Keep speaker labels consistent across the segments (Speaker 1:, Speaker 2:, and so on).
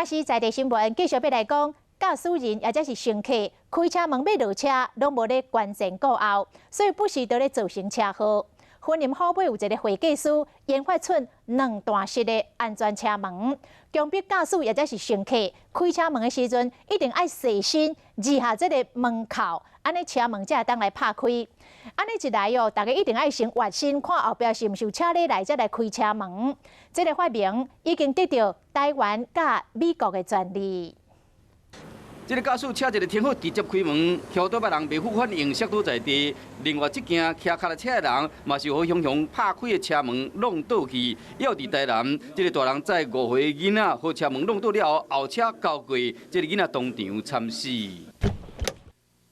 Speaker 1: 啊是在地新闻继续要来讲，驾驶人或者是乘客开车门要落车，拢无咧关前顾后，所以不时都咧造成车祸。云林虎尾有一个会计师研发出2段式的安全车门，强迫驾驶或者是乘客开车门的时阵，一定要细心移下这个门扣，安尼车门才会当来拍开。安尼一来大家一定要先挖心，看后壁是毋是有车咧来才来开车门。这个发明已经得到台湾甲美国的专利。
Speaker 2: 这个驾驶车一个停好，直接开门，桥倒别人袂负反应，摔倒在地。另外，这件骑脚踏车的人嘛是好雄雄拍开的车门弄倒去。要伫台南，这个大人载5岁囡仔，好车门弄倒了后，后车交过，这个囡仔当场惨死。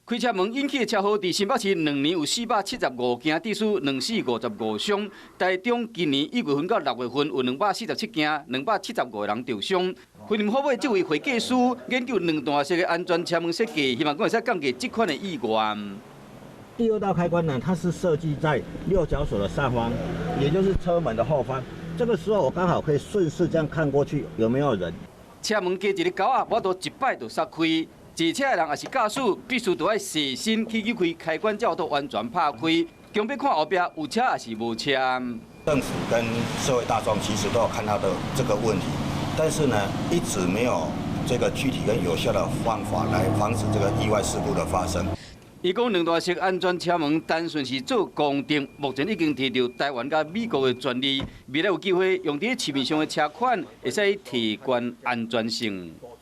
Speaker 2: 开车门引起的车祸，伫新北市2年有475件，致死2455伤。台中今年1月份到6月份有247件，275个人受伤。云林虎尾这位会计师研究2段式的安全车门设计，希望讲会使降低这款的意外。
Speaker 3: 第2道开关呢，它是设计在6角锁的上方，也就是车门的后方。这个时候我刚好可以顺势这样看过去，有没有人？
Speaker 2: 车门加一个钩啊，我都一摆就刹开。坐车的人也是驾驶，必须都要细心去扭开开关，才有完全拍开。强迫看后壁有车还是无车。
Speaker 4: 政府跟社会大众其实都有看到的这个问题，但是呢，一直没有这个具体跟有效的方法来防止这个意外事故的发生。
Speaker 2: 伊讲2段式安全车门单纯是做公定，目前已经摕到台湾甲美国的专利，未来有机会用伫市面上的车款，会使提高安全性。